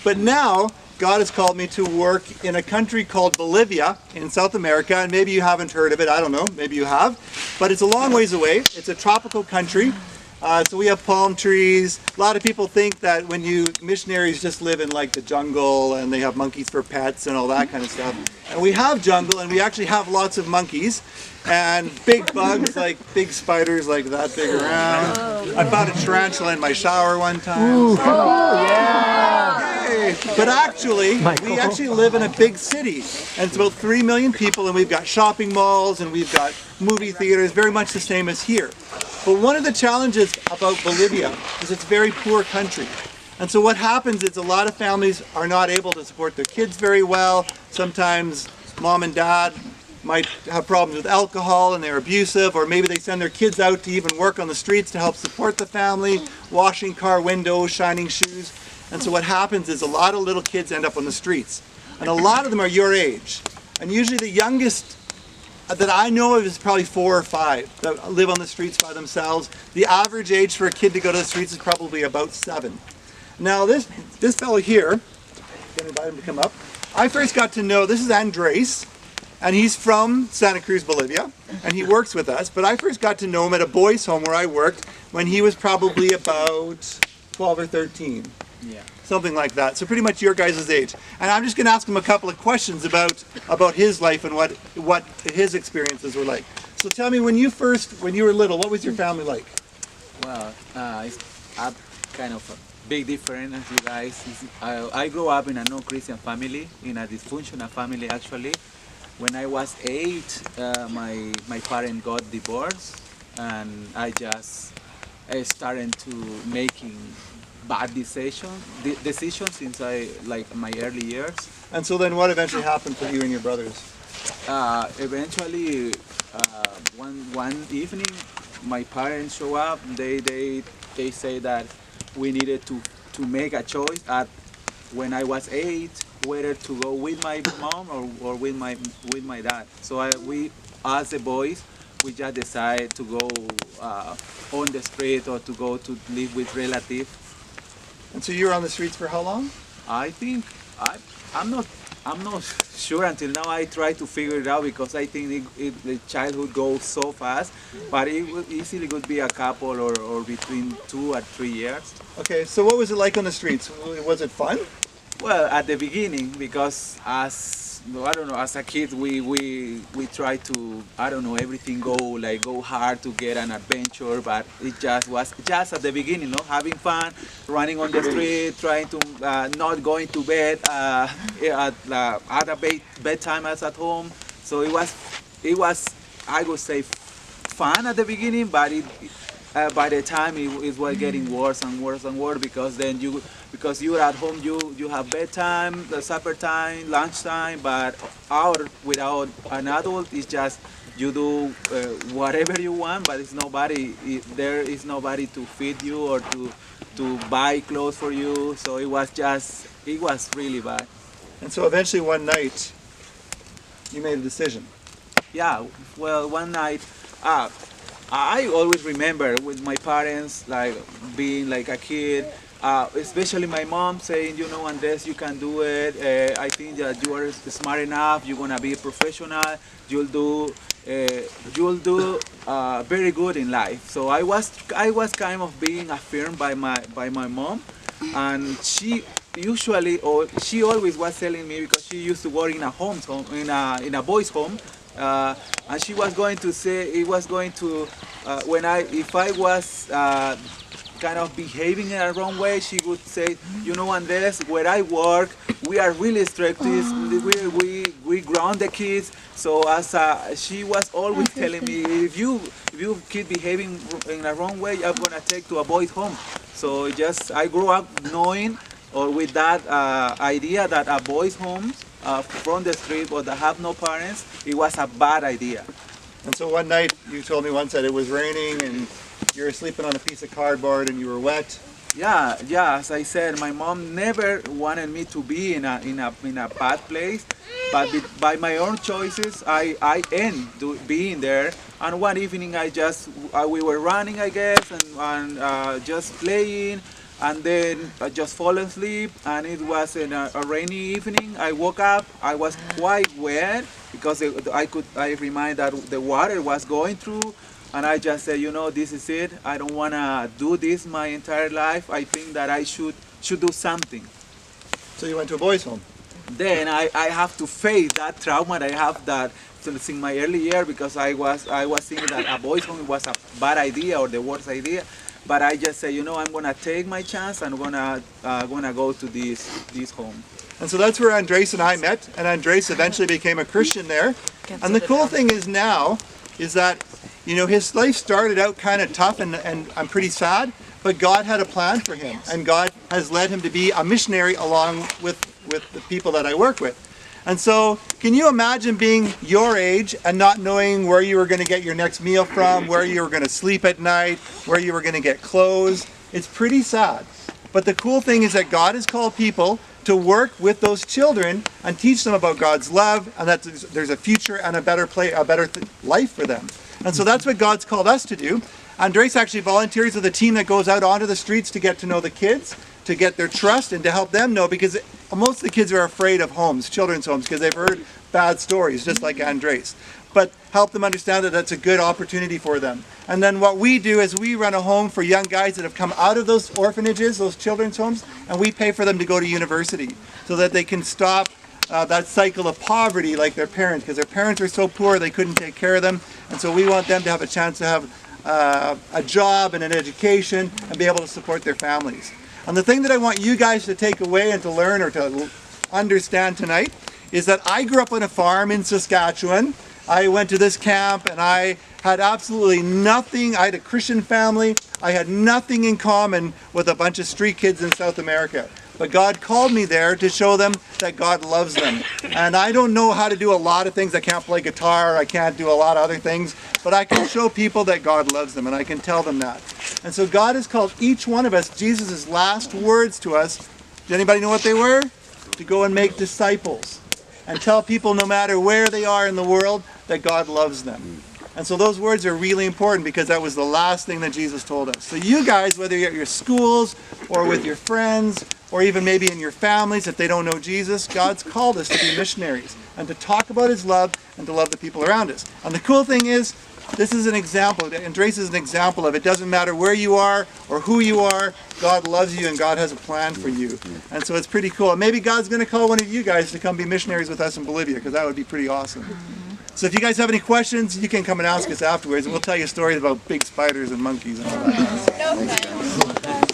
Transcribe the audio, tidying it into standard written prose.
But now, God has called me to work in a country called Bolivia in South America, and maybe you haven't heard of it, I don't know, maybe you have, but it's a long ways away. It's a tropical country, so we have palm trees. A lot of people think that when missionaries just live in like the jungle and they have monkeys for pets and all that kind of stuff. And we have jungle, and we actually have lots of monkeys and big bugs, like big spiders like that big around. I found a tarantula in my shower one time. Ooh, yeah! But actually, we actually live in a big city, and it's about 3 million people, and we've got shopping malls, and we've got movie theaters, very much the same as here. But one of the challenges about Bolivia is it's a very poor country. And so what happens is a lot of families are not able to support their kids very well. Sometimes mom and dad might have problems with alcohol and they're abusive, or maybe they send their kids out to even work on the streets to help support the family, washing car windows, shining shoes. And so what happens is a lot of little kids end up on the streets. And a lot of them are your age. And usually the youngest that I know of is probably 4 or 5 that live on the streets by themselves. The average age for a kid to go to the streets is probably about 7. Now this fellow here, I'm going to invite him to come up. I first got to know, this is Andres, and he's from Santa Cruz, Bolivia, and he works with us. But I first got to know him at a boys' home where I worked when he was probably about 12 or 13. Yeah. Something like that. So pretty much your guys' age. And I'm just going to ask him a couple of questions about his life and what his experiences were like. So tell me, when you were little, what was your family like? Well, it's kind of a big difference as you guys. I grew up in a non-Christian family, in a dysfunctional family actually. When I was 8, my parents got divorced, and I just started to making bad decisions since my early years. And so then what eventually happened for you and your brothers? Eventually, one evening, my parents show up. They say that we needed to make a choice when I was 8, whether to go with my mom or with my dad. So we, as the boys, we just decided to go on the street or to go to live with relatives. And so you were on the streets for how long? I think I'm not sure until now. I try to figure it out because I think the childhood goes so fast, but it would easily could be a couple or between 2 or 3 years. Okay, so what was it like on the streets? Was it fun? Well, at the beginning, because as a kid we try to, everything go hard to get an adventure, but it was just at the beginning, having fun, running on the street, trying to not going to bed at a bedtime as at home. So it was I would say fun at the beginning, but by the time it was getting worse and worse and worse, because then because you're at home, you have bedtime, the supper time, lunchtime, but out without an adult, it's just you do whatever you want, but there is nobody to feed you or to buy clothes for you. So it was really bad. And so eventually one night you made a decision. Yeah, well, one night, I always remember with my parents, being like a kid, especially my mom saying, Andres, you can do it. I think that you are smart enough. You're gonna be a professional. You'll do very good in life. So I was kind of being affirmed by my mom, and she always was telling me, because she used to work in a boys' home. And she was going to say, if I was kind of behaving in a wrong way, she would say, Andres, where I work, we are really strict. We ground the kids. So she was always telling me, if you keep behaving in a wrong way, I'm gonna take to a boys' home. So I grew up knowing, or with that idea that a boys' home from the street or that have no parents, it was a bad idea. And so one night you told me once that it was raining and you were sleeping on a piece of cardboard and you were wet. Yeah. As I said, my mom never wanted me to be in a bad place, but by my own choices, I end being there. And one evening, we were running, I guess, and just playing. And then I just fall asleep, and it was in a rainy evening. I woke up, I was quite wet because I remind that the water was going through, and I just said, you know, this is it. I don't want to do this my entire life. I think that I should do something. So you went to a boys' home. Then I have to face that trauma that I have that since in my early year, because I was thinking that a boys' home was a bad idea or the worst idea. But I just say, you know, I'm gonna take my chance. I'm gonna go to this home. And so that's where Andres and I met, and Andres eventually became a Christian there. And the cool thing is now, is that, you know, his life started out kind of tough and I'm pretty sad, but God had a plan for him, and God has led him to be a missionary along with the people that I work with. And so, can you imagine being your age and not knowing where you were going to get your next meal from, where you were going to sleep at night, where you were going to get clothes? It's pretty sad. But the cool thing is that God has called people to work with those children and teach them about God's love, and that there's a future and a better life for them. And so that's what God's called us to do. Andres actually volunteers with a team that goes out onto the streets to get to know the kids, to get their trust, and to help them know, because most of the kids are afraid of homes, children's homes, because they've heard bad stories, just like Andres. But help them understand that that's a good opportunity for them. And then what we do is we run a home for young guys that have come out of those orphanages, those children's homes, and we pay for them to go to university so that they can stop that cycle of poverty like their parents, because their parents are so poor they couldn't take care of them. And so we want them to have a chance to have a job and an education and be able to support their families. And the thing that I want you guys to take away and to learn or to understand tonight is that I grew up on a farm in Saskatchewan. I went to this camp and I had absolutely nothing. I had a Christian family. I had nothing in common with a bunch of street kids in South America. But God called me there to show them that God loves them. And I don't know how to do a lot of things. I can't play guitar. I can't do a lot of other things. But I can show people that God loves them, and I can tell them that. And so God has called each one of us, Jesus' last words to us, does anybody know what they were? To go and make disciples. And tell people no matter where they are in the world that God loves them. And so those words are really important, because that was the last thing that Jesus told us. So you guys, whether you're at your schools or with your friends or even maybe in your families, if they don't know Jesus, God's called us to be missionaries and to talk about his love and to love the people around us. And the cool thing is, this is an example, Andres is an example of it. Doesn't matter where you are or who you are, God loves you and God has a plan for you. And so it's pretty cool. And maybe God's going to call one of you guys to come be missionaries with us in Bolivia, because that would be pretty awesome. So if you guys have any questions, you can come and ask us afterwards, and we'll tell you stories about big spiders and monkeys and all that.